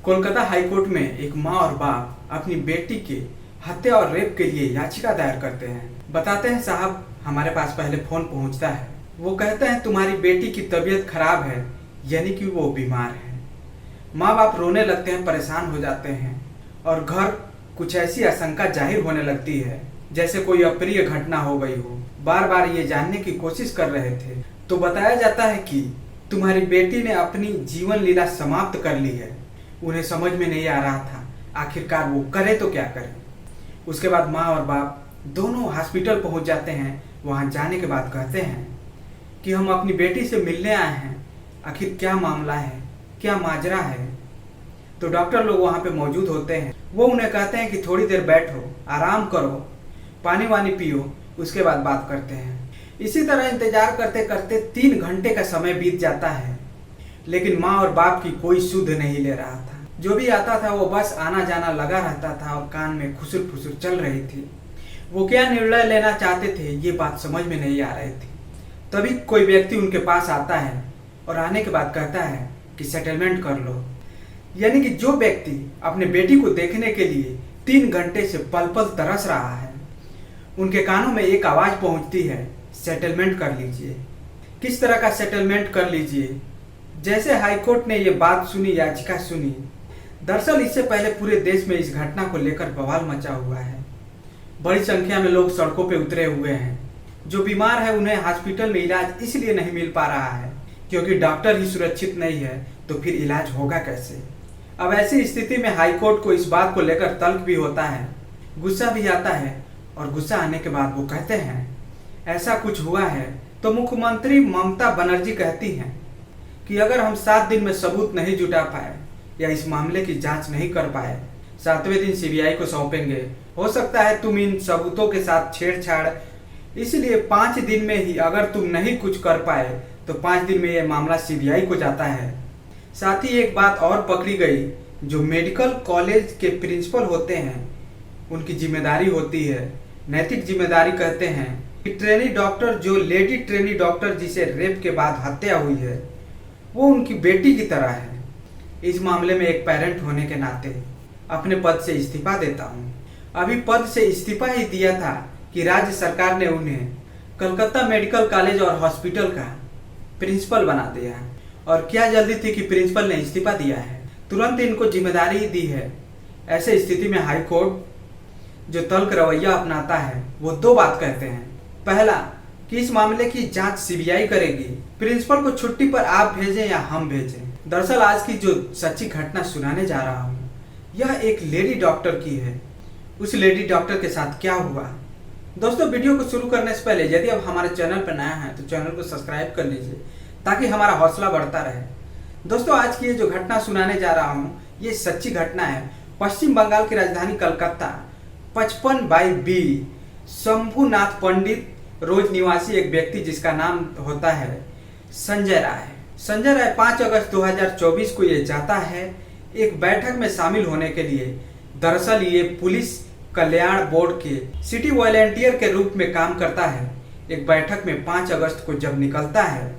Kolkata high court में एक माँ और बाप अपनी बेटी के हत्या और रेप के लिए याचिका दायर करते हैं। बताते हैं साहब, हमारे पास पहले फोन पहुंचता है। वो कहते हैं तुम्हारी बेटी की तबीयत खराब है, यानी कि वो बीमार है। माँ बाप रोने लगते हैं, परेशान हो जाते हैं और घर कुछ ऐसी आशंका जाहिर होने लगती है जैसे कोई अप्रिय घटना हो गई हो। बार बार ये जानने की कोशिश कर रहे थे तो बताया जाता है कि तुम्हारी बेटी ने अपनी जीवन लीला समाप्त कर ली है। उन्हें समझ में नहीं आ रहा था आखिरकार वो करे तो क्या करे। उसके बाद माँ और बाप दोनों हॉस्पिटल पहुंच जाते हैं। वहां जाने के बाद कहते हैं कि हम अपनी बेटी से मिलने आए हैं, आखिर क्या मामला है, क्या माजरा है। तो डॉक्टर लोग वहां पे मौजूद होते हैं। वो उन्हें कहते हैं कि थोड़ी देर बैठो, आराम करो, पानी वानी पियो, उसके बाद बात करते हैं। इसी तरह इंतजार करते करते 3 घंटे का समय बीत जाता है, लेकिन माँ और बाप की कोई सुध नहीं ले रहा था। जो भी आता था वो बस आना जाना लगा रहता था और कान में खुसुर फुसुर चल रही थी। वो क्या निर्णय लेना चाहते थे ये बात समझ में नहीं आ रही थी। तभी कोई व्यक्ति उनके पास आता है और आने के बाद कहता है कि सेटलमेंट कर लो। यानी कि जो व्यक्ति अपने बेटी को देखने के लिए 3 घंटे से पल पल तरस रहा है, उनके कानों में एक आवाज पहुंचती है, सेटलमेंट कर लीजिए। किस तरह का सेटलमेंट कर लीजिए? जैसे हाईकोर्ट ने ये बात सुनी, याचिका सुनी, दरअसल इससे पहले पूरे देश में इस घटना को लेकर बवाल मचा हुआ है। बड़ी संख्या में लोग सड़कों पे उतरे हुए हैं। जो बीमार है उन्हें हॉस्पिटल में इलाज इसलिए नहीं मिल पा रहा है क्योंकि डॉक्टर ही सुरक्षित नहीं है, तो फिर इलाज होगा कैसे। अब ऐसी स्थिति में हाईकोर्ट को इस बात को लेकर तल्ख भी होता है, गुस्सा भी आता है और गुस्सा आने के बाद वो कहते हैं ऐसा कुछ हुआ है। तो मुख्यमंत्री ममता बनर्जी कहती हैं कि अगर हम 7 दिन में सबूत नहीं जुटा पाए या इस मामले की जांच नहीं कर पाए, 7वें दिन सीबीआई को सौंपेंगे। हो सकता है तुम इन सबूतों के साथ छेड़छाड़, इसलिए 5 दिन में ही अगर तुम नहीं कुछ कर पाए तो 5 दिन में यह मामला सीबीआई को जाता है। साथ ही एक बात और पकड़ी गई, जो मेडिकल कॉलेज के प्रिंसिपल होते हैं उनकी जिम्मेदारी होती है, नैतिक जिम्मेदारी कहते हैं कि ट्रेनी डॉक्टर, जो लेडी ट्रेनी डॉक्टर जिसे रेप के बाद हत्या हुई है, वो उनकी बेटी की तरह है। इस मामले में एक पेरेंट होने के नाते अपने पद से इस्तीफा देता हूँ। अभी पद से इस्तीफा ही दिया था कि राज्य सरकार ने उन्हें कलकत्ता मेडिकल कॉलेज और हॉस्पिटल का प्रिंसिपल बना दिया है। और क्या जल्दी थी कि प्रिंसिपल ने इस्तीफा दिया है, तुरंत इनको जिम्मेदारी ही दी है। ऐसे स्थिति में हाईकोर्ट जो तल्ख रवैया अपनाता है वो 2 बात कहते हैं। पहला कि इस मामले की जांच सीबीआई करेगी, प्रिंसिपल को छुट्टी पर आप भेजें या हम भेजें। दरअसल आज की जो सच्ची घटना सुनाने जा रहा हूँ यह एक लेडी डॉक्टर की है। उस लेडी डॉक्टर के साथ क्या हुआ। दोस्तों, वीडियो को शुरू करने से पहले यदि आप हमारे चैनल पर नया हैं तो चैनल को सब्सक्राइब कर लीजिए ताकि हमारा हौसला बढ़ता रहे। दोस्तों, आज की ये जो घटना सुनाने जा रहा हूँ ये सच्ची घटना है। पश्चिम बंगाल की राजधानी कलकत्ता 55/B शंभुनाथ पंडित रोज निवासी एक व्यक्ति जिसका नाम होता है संजय राय। संजय राय 5 अगस्त 2024 को ये जाता है एक बैठक में शामिल होने के लिए। दरअसल ये पुलिस कल्याण बोर्ड के सिटी वॉलंटियर के रूप में काम करता है। एक बैठक में 5 अगस्त को जब निकलता है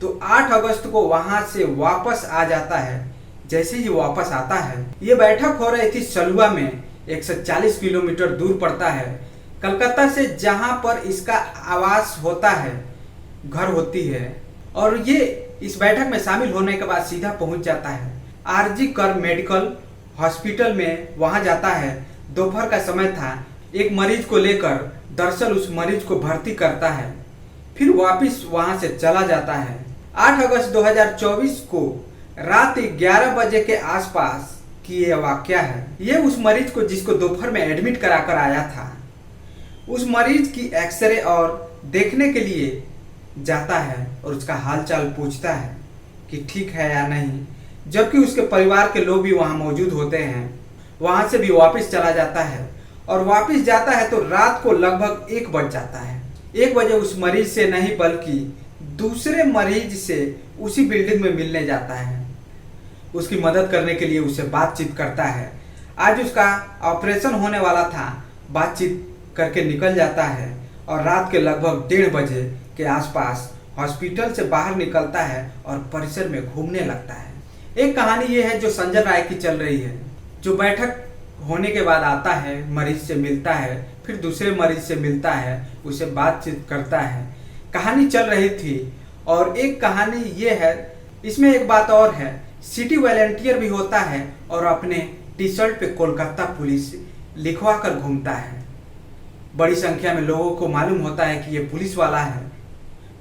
तो 8 अगस्त को वहां से वापस आ जाता है। जैसे ही वापस आता है, ये बैठक हो रही थी सलुआ में, 140 किलोमीटर दूर पड़ता है कलकत्ता से, जहां पर इसका आवास होता है, घर होती है। और ये इस बैठक में शामिल होने के बाद सीधा पहुंच जाता है आरजी कर मेडिकल हॉस्पिटल में। वहां जाता है, दोपहर का समय था, एक मरीज को लेकर दरअसल उस मरीज को भर्ती करता है, फिर वापस वहां से चला जाता है। 8 अगस्त 2024 को रात 11 बजे के आसपास की यह वाकया है। ये उस मरीज को जिसको दोपहर में एडमिट कराकर आया था, उस मरीज की एक्सरे और देखने के लिए जाता है और उसका हालचाल पूछता है कि ठीक है या नहीं, जबकि उसके परिवार के लोग भी वहां मौजूद होते हैं। वहां से भी वापस चला जाता है और वापस जाता है तो रात को लगभग 1 बज जाता है। 1 बजे उस मरीज से नहीं बल्कि दूसरे मरीज से उसी बिल्डिंग में मिलने जाता है, उसकी मदद करने के लिए उससे बातचीत करता है। आज उसका ऑपरेशन होने वाला था, बातचीत करके निकल जाता है और रात के लगभग 1:30 बजे के आसपास हॉस्पिटल से बाहर निकलता है और परिसर में घूमने लगता है। एक कहानी ये है जो संजय राय की चल रही है, जो बैठक होने के बाद आता है, मरीज से मिलता है, फिर दूसरे मरीज से मिलता है, उसे बातचीत करता है। कहानी चल रही थी। और एक कहानी ये है, इसमें एक बात और है, सिटी वॉलंटियर भी होता है और अपने टी शर्ट पे कोलकाता पुलिस लिखवा कर घूमता है। बड़ी संख्या में लोगों को मालूम होता है कि ये पुलिस वाला है।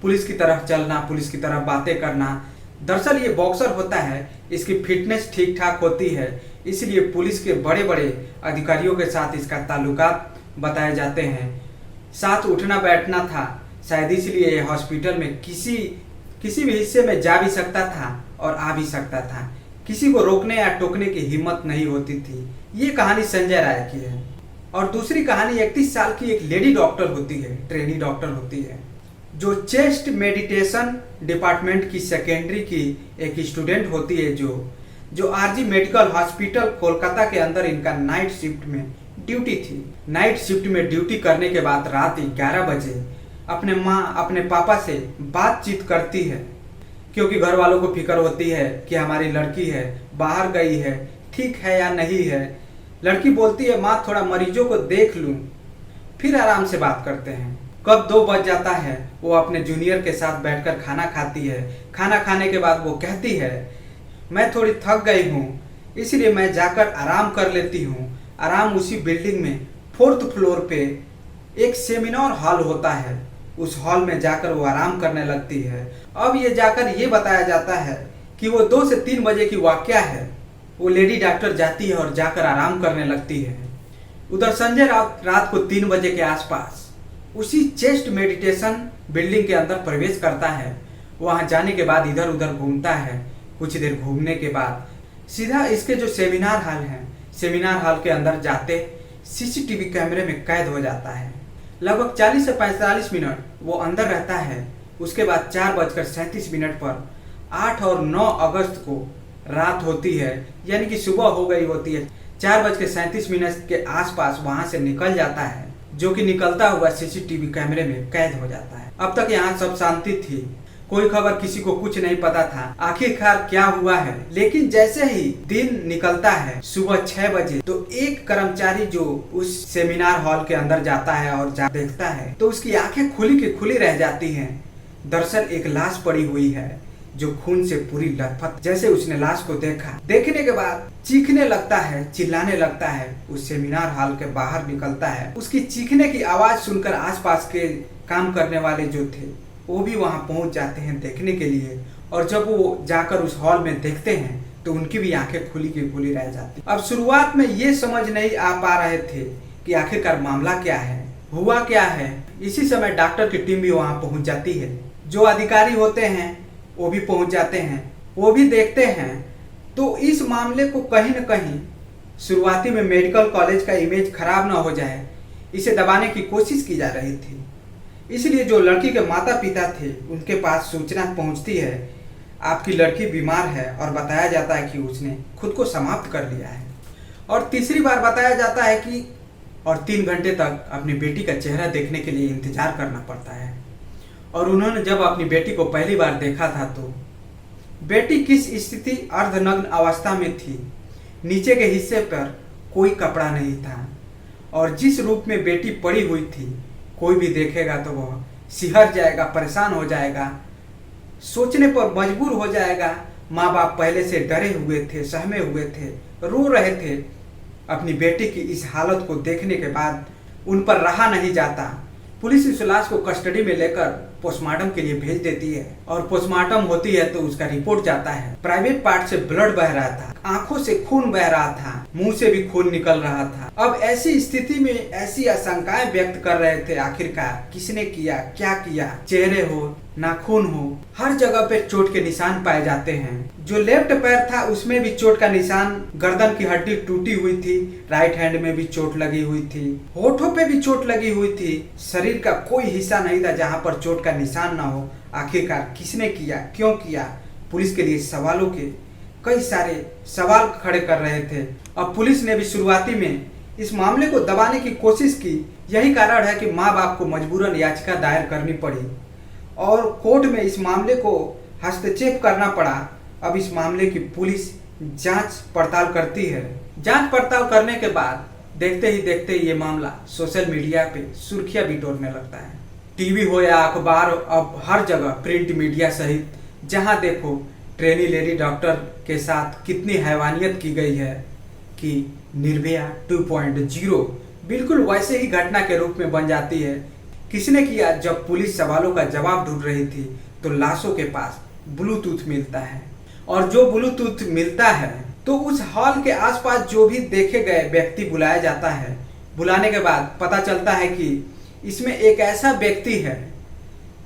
पुलिस की तरफ चलना, पुलिस की तरफ बातें करना। दरअसल ये बॉक्सर होता है, इसकी फिटनेस ठीक ठाक होती है, इसलिए पुलिस के बड़े बड़े अधिकारियों के साथ इसका ताल्लुकात बताए जाते हैं। साथ उठना बैठना था, शायद इसलिए ये हॉस्पिटल में किसी भी हिस्से में जा भी सकता था और आ भी सकता था। किसी को रोकने या टोकने की हिम्मत नहीं होती थी। ये कहानी संजय राय की है। और दूसरी कहानी 31 साल की एक लेडी डॉक्टर होती है, ट्रेनी डॉक्टर होती है, जो चेस्ट मेडिटेशन डिपार्टमेंट की सेकेंडरी की एक स्टूडेंट होती है, जो आरजी मेडिकल हॉस्पिटल कोलकाता के अंदर इनका नाइट शिफ्ट में ड्यूटी थी। नाइट शिफ्ट में ड्यूटी करने के बाद रात 11 बजे अपने माँ अपने पापा से बातचीत करती है, क्योंकि घर वालों को फिक्र होती है कि हमारी लड़की है, बाहर गई है, ठीक है या नहीं है। लड़की बोलती है, माँ थोड़ा मरीजों को देख लूँ, फिर आराम से बात करते हैं। कब 2 बज जाता है, वो अपने जूनियर के साथ बैठकर खाना खाती है। खाना खाने के बाद वो कहती है, मैं थोड़ी थक गई हूँ, इसलिए मैं जाकर आराम कर लेती हूँ। आराम उसी बिल्डिंग में 4th फ्लोर पे एक सेमिनार हॉल होता है, उस हॉल में जाकर वो आराम करने लगती है। अब ये जाकर ये बताया जाता है कि वो 2 से 3 बजे की वाकया है। वो लेडी डॉक्टर जाती है और जाकर आराम करने लगती है। उधर संजय रात को 3 बजे के आसपास उसी चेस्ट मेडिटेशन बिल्डिंग के अंदर प्रवेश करता है। वहां जाने के बाद इधर उधर घूमता है। कुछ देर घूमने के बाद सीधा इसके जो सेमिनार हॉल है, सेमिनार हॉल के अंदर जाते सीसीटीवी कैमरे में कैद हो जाता है। लगभग 40 से 45 मिनट वो अंदर रहता है। उसके बाद 4:37 पर 8 और 9 अगस्त को रात होती है, यानी कि सुबह हो गई होती है। 4:37 के आसपास वहां से निकल जाता है, जो कि निकलता हुआ सीसीटीवी कैमरे में कैद हो जाता है। अब तक यहाँ सब शांति थी, कोई खबर, किसी को कुछ नहीं पता था आखिरकार क्या हुआ है। लेकिन जैसे ही दिन निकलता है, सुबह 6 बजे, तो एक कर्मचारी जो उस सेमिनार हॉल के अंदर जाता है और देखता है, तो उसकी आंखें खुली की खुली रह जाती हैं। दरअसल एक लाश पड़ी हुई है जो खून से पूरी लथपथ। जैसे उसने लाश को देखा, देखने के बाद चीखने लगता है, चिल्लाने लगता है। उस सेमिनार हॉल के बाहर निकलता है। उसकी चीखने की आवाज सुनकर आसपास के काम करने वाले जो थे वो भी वहां पहुंच जाते हैं देखने के लिए। और जब वो जाकर उस हॉल में देखते हैं तो उनकी भी आंखें खुली की खुली रह जाती। अब शुरुआत में ये समझ नहीं आ पा रहे थे कि आखिरकार मामला क्या है, हुआ क्या है। इसी समय डॉक्टर की टीम भी वहां पहुंच जाती है। जो अधिकारी होते हैं वो भी पहुंच जाते हैं, वो भी देखते हैं। तो इस मामले को कहीं न कहीं शुरुआती में मेडिकल कॉलेज का इमेज खराब ना हो जाए, इसे दबाने की कोशिश की जा रही थी। इसलिए जो लड़की के माता पिता थे उनके पास सूचना पहुंचती है, आपकी लड़की बीमार है, और बताया जाता है कि उसने खुद को समाप्त कर लिया है। और तीसरी बार बताया जाता है कि 3 घंटे तक अपनी बेटी का चेहरा देखने के लिए इंतजार करना पड़ता है। और उन्होंने जब अपनी बेटी को पहली बार देखा था तो बेटी किस स्थिति, अर्धनग्न अवस्था में थी। नीचे के हिस्से पर कोई कपड़ा नहीं था, और जिस रूप में बेटी पड़ी हुई थी, कोई भी देखेगा तो वह सिहर जाएगा, परेशान हो जाएगा, सोचने पर मजबूर हो जाएगा। माँ बाप पहले से डरे हुए थे, सहमे हुए थे, रो रहे थे। अपनी बेटी की इस हालत को देखने के बाद उन पर रहा नहीं जाता। पुलिस इस लाश को कस्टडी में लेकर पोस्टमार्टम के लिए भेज देती है। और पोस्टमार्टम होती है तो उसका रिपोर्ट जाता है। प्राइवेट पार्ट से ब्लड बह रहा था, आंखों से खून बह रहा था, मुंह से भी खून निकल रहा था। अब ऐसी स्थिति में ऐसी आशंकाएं व्यक्त कर रहे थे, आखिरकार किसने किया, क्या किया। चेहरे हो, नाखून हो, हर जगह पे चोट के निशान पाए जाते हैं। जो लेफ्ट पैर था उसमें भी चोट का निशान, गर्दन की हड्डी टूटी हुई थी, राइट हैंड में भी चोट लगी हुई थी, होठों पे भी चोट लगी हुई थी। शरीर का कोई हिस्सा नहीं था जहां पर चोट का निशान ना हो। आखिरकार किसने किया, क्यों किया। पुलिस के लिए सवालों के कई सारे सवाल खड़े कर रहे थे। अब पुलिस ने भी शुरुआती में इस मामले को दबाने की कोशिश की। यही कारण है कि माँ बाप को मजबूरन याचिका दायर करनी पड़ी और कोर्ट में इस मामले को हस्तक्षेप करना पड़ा। अब इस मामले की पुलिस जांच पड़ताल करती है। जांच पड़ताल करने के बाद देखते ही देखते ये मामला सोशल मीडिया पे सुर्खियां बिटोरने लगता है। टीवी हो या अखबार, अब हर जगह प्रिंट मीडिया सहित जहां देखो ट्रेनी लेडी डॉक्टर के साथ कितनी हैवानियत की गई है कि निर्भया 2.0 बिल्कुल वैसे ही घटना के रूप में बन जाती है। किसने किया? जब पुलिस सवालों का जवाब ढूंढ रही थी तो लाशों के पास ब्लूटूथ मिलता है, और जो ब्लूटूथ मिलता है तो उस हॉल के आसपास जो भी देखे गए व्यक्ति बुलाया जाता है। बुलाने के बाद पता चलता है कि इसमें एक ऐसा व्यक्ति है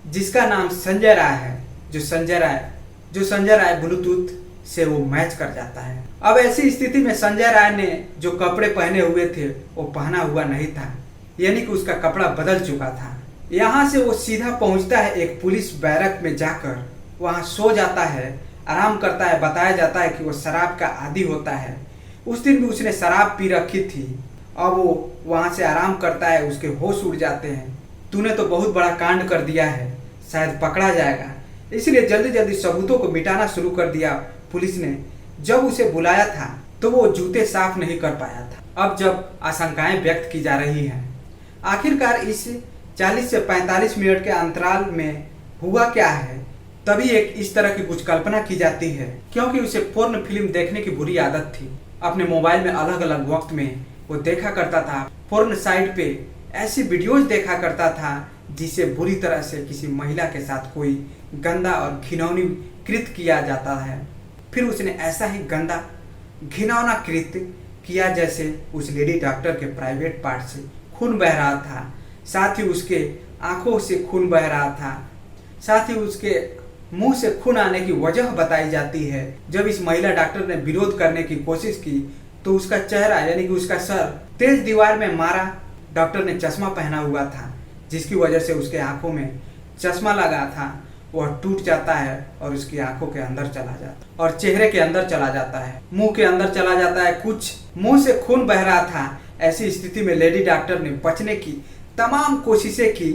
जिसका नाम संजय राय है, जो संजय राय ब्लूटूथ से वो मैच कर जाता है। अब ऐसी स्थिति में संजय राय ने जो कपड़े पहने हुए थे वो पहना हुआ नहीं था, यानी कि उसका कपड़ा बदल चुका था। यहाँ से वो सीधा पहुंचता है एक पुलिस बैरक में, जाकर वहाँ सो जाता है, आराम करता है। बताया जाता है कि वो शराब का आदी होता है। उस दिन भी उसने शराब पी रखी थी। अब वो वहाँ से आराम करता है, उसके होश उड़ जाते हैं। तूने तो बहुत बड़ा कांड कर दिया है, शायद पकड़ा जाएगा, इसलिए जल्दी जल्दी सबूतों को मिटाना शुरू कर दिया पुलिस ने। जब उसे बुलाया था तो वो जूते साफ नहीं कर पाया था। अब जब आशंकाएं व्यक्त की जा रही हैं, आखिरकार इस 40 से 45 मिनट के अंतराल में हुआ क्या है, तभी एक इस तरह की कुछ कल्पना की जाती है। क्योंकि उसे पोर्न फिल्म देखने की बुरी आदत थी। अपने मोबाइल में अलग अलग वक्त में वो देखा करता था, पोर्न साइट पे ऐसी वीडियोज देखा करता था जिसे बुरी तरह से किसी महिला के साथ कोई गंदा और घिनौनी कृत्य किया जाता है। फिर उसने ऐसा ही गंदा घिनौना कृत्य किया जैसे उस लेडी डॉक्टर के प्राइवेट पार्ट से खून बह रहा था, साथ ही उसके आंखों से खून बह रहा था, साथ ही उसके मुंह से खून आने की वजह बताई जाती है। जब इस महिला डॉक्टर ने विरोध करने की कोशिश की तो उसका चेहरा यानी कि उसका सर तेज दीवार में मारा। डॉक्टर ने चश्मा पहना हुआ था, जिसकी वजह से उसके आंखों में चश्मा लगा था वह टूट जाता है और उसकी आंखों के अंदर चला जाता है और चेहरे के अंदर चला जाता है, मुंह के अंदर चला जाता है। कुछ मुंह से खून बह रहा था। ऐसी स्थिति में लेडी डॉक्टर ने बचने की तमाम कोशिशें की,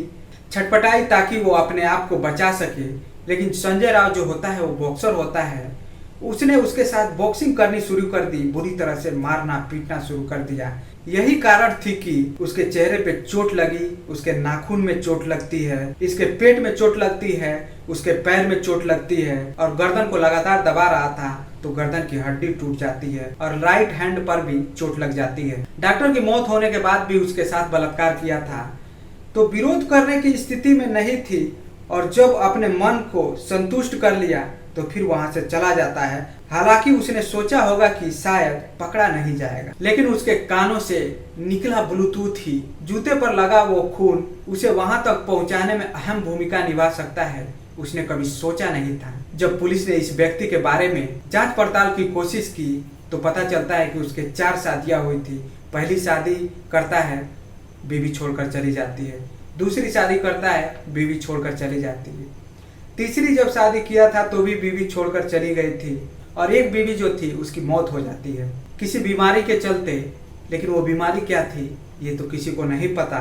छटपटाई ताकि वो अपने आप को बचा सके। लेकिन संजय राव जो होता है वो बॉक्सर होता है, उसने उसके साथ बॉक्सिंग करनी शुरू कर दी, बुरी तरह से मारना पीटना शुरू कर दिया। यही कारण थी कि उसके चेहरे पे चोट लगी, उसके नाखून में चोट लगती है, इसके पेट में चोट लगती है, उसके पैर में चोट लगती है और गर्दन को लगातार दबा रहा था तो गर्दन की हड्डी टूट जाती है और राइट हैंड पर भी चोट लग जाती है। डॉक्टर की मौत होने के बाद भी उसके साथ बलात्कार किया था तो विरोध करने की स्थिति में नहीं थी, और जब अपने मन को संतुष्ट कर लिया तो फिर वहां से चला जाता है। हालांकि उसने सोचा होगा कि शायद पकड़ा नहीं जाएगा, लेकिन उसके कानों से निकला ब्लूटूथ ही, जूते पर लगा वो खून उसे वहां तक पहुंचाने में अहम भूमिका निभा सकता है, उसने कभी सोचा नहीं था। जब पुलिस ने इस व्यक्ति के बारे में जांच पड़ताल की कोशिश की तो पता चलता है कि उसके 4 शादियां हुई थी। पहली शादी करता है, बीवी छोड़कर चली जाती है। दूसरी शादी करता है, बीवी छोड़कर चली जाती है। तीसरी जब शादी किया था तो भी बीवी छोड़कर चली गई थी, और एक बीवी जो थी उसकी मौत हो जाती है किसी बीमारी के चलते। लेकिन वो बीमारी क्या थी ये तो किसी को नहीं पता।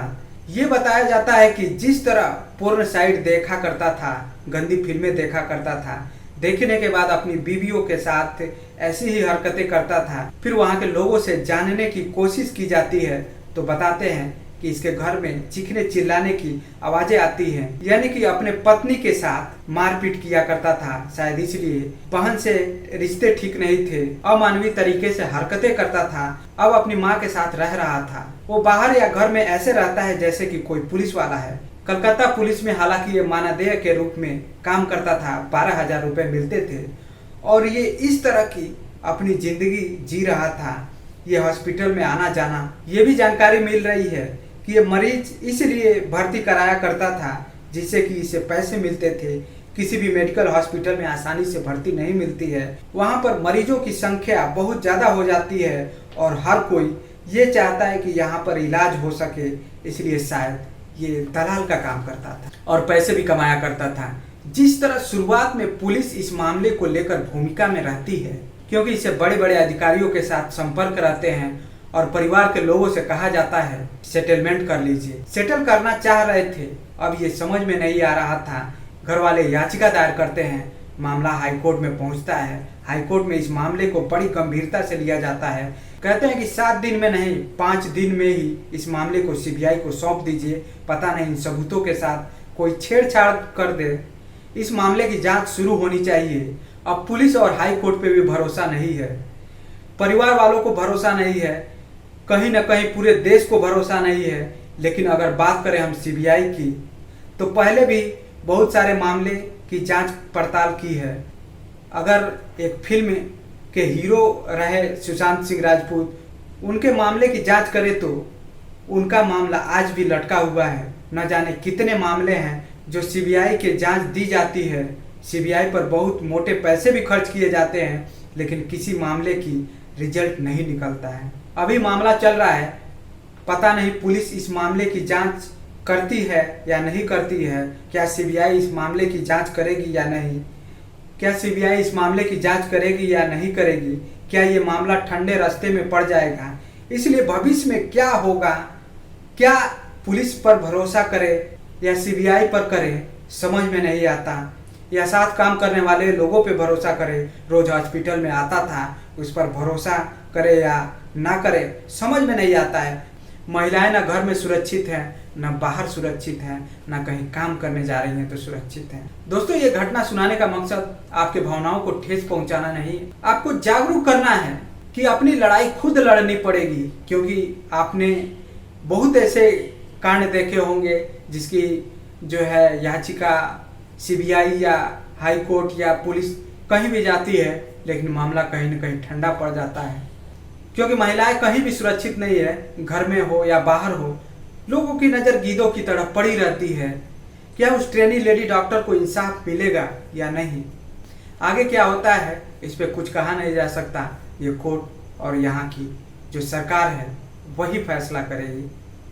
ये बताया जाता है कि जिस तरह पोर्न साइट देखा करता था, गंदी फिल्में देखा करता था, देखने के बाद अपनी बीवियों के साथ ऐसी ही हरकतें करता था। फिर वहाँ के लोगों से जानने की कोशिश की जाती है तो बताते हैं कि इसके घर में चीखने चिल्लाने की आवाजें आती हैं, यानी कि अपने पत्नी के साथ मारपीट किया करता था। शायद इसलिए बहन से रिश्ते ठीक नहीं थे, अमानवीय तरीके से हरकतें करता था। अब अपनी माँ के साथ रह रहा था। वो बाहर या घर में ऐसे रहता है जैसे कि कोई पुलिस वाला है। कलकत्ता पुलिस में हालांकि ये मानदेय के रूप में काम करता था, 12,000 रुपए मिलते थे, और ये इस तरह की अपनी जिंदगी जी रहा था। ये हॉस्पिटल में आना जाना, ये भी जानकारी मिल रही है कि ये मरीज इसलिए भर्ती कराया करता था जिससे कि इसे पैसे मिलते थे। किसी भी मेडिकल हॉस्पिटल में आसानी से भर्ती नहीं मिलती है, वहाँ पर मरीजों की संख्या बहुत ज़्यादा हो जाती है और हर कोई ये चाहता है कि यहाँ पर इलाज हो सके, इसलिए शायद ये दलाल का काम करता था और पैसे भी कमाया करता था। जिस तरह शुरुआत में पुलिस इस मामले को लेकर भूमिका में रहती है, क्योंकि इसे बड़े बड़े अधिकारियों के साथ संपर्क रहते हैं और परिवार के लोगों से कहा जाता है सेटलमेंट कर लीजिए। सेटल करना चाह रहे थे, अब ये समझ में नहीं आ रहा था। घर वाले याचिका दायर करते हैं, मामला हाई कोर्ट में पहुंचता है। हाई कोर्ट में इस मामले को बड़ी गंभीरता से लिया जाता है। कहते हैं कि 7 दिन में नहीं, 5 दिन में ही इस मामले को सीबीआई को सौंप दीजिए। पता नहीं इन सबूतों के साथ कोई छेड़छाड़ कर दे। इस मामले की जांच शुरू होनी चाहिए। अब पुलिस और हाई कोर्ट पे भी भरोसा नहीं है, परिवार वालों को भरोसा नहीं है, कहीं ना कहीं पूरे देश को भरोसा नहीं है। लेकिन अगर बात करें हम सीबीआई की, तो पहले भी बहुत सारे मामले की जांच पड़ताल की है। अगर एक फिल्म के हीरो रहे सुशांत सिंह राजपूत, उनके मामले की जांच करें तो उनका मामला आज भी लटका हुआ है। न जाने कितने मामले हैं जो सीबीआई के जांच दी जाती है, सीबीआई पर बहुत मोटे पैसे भी खर्च किए जाते हैं, लेकिन किसी मामले की रिजल्ट नहीं निकलता है। अभी मामला चल रहा है, पता नहीं पुलिस इस मामले की जांच करती है या नहीं करती है। क्या सीबीआई इस मामले की जांच करेगी या नहीं? क्या सीबीआई इस मामले की जांच करेगी या नहीं करेगी? क्या ये मामला ठंडे रास्ते में पड़ जाएगा? इसलिए भविष्य में क्या होगा, क्या पुलिस पर भरोसा करे या सीबीआई पर करे, समझ में नहीं आता। या साथ काम करने वाले लोगों पे भरोसा करे, रोज हॉस्पिटल में आता था, उस पर भरोसा करे या ना करे, समझ में नहीं आता है। महिलाएं ना घर में सुरक्षित हैं, ना बाहर सुरक्षित हैं, ना कहीं काम करने जा रही हैं तो सुरक्षित हैं। दोस्तों, ये घटना सुनाने का मकसद आपके भावनाओं को ठेस पहुंचाना नहीं, आपको जागरूक करना है कि अपनी लड़ाई खुद लड़नी पड़ेगी। क्योंकि आपने बहुत ऐसे कांड देखे होंगे जिसकी जो है याचिका सीबीआई या हाई कोर्ट या पुलिस कहीं भी जाती है, लेकिन मामला कहीं न कहीं ठंडा पड़ जाता है। क्योंकि महिलाएं कहीं भी सुरक्षित नहीं है, घर में हो या बाहर हो, लोगों की नज़र गीदों की तरह पड़ी रहती है। क्या उस ट्रेनी लेडी डॉक्टर को इंसाफ मिलेगा या नहीं? आगे क्या होता है इस पर कुछ कहा नहीं जा सकता। ये कोर्ट और यहाँ की जो सरकार है वही फैसला करेगी।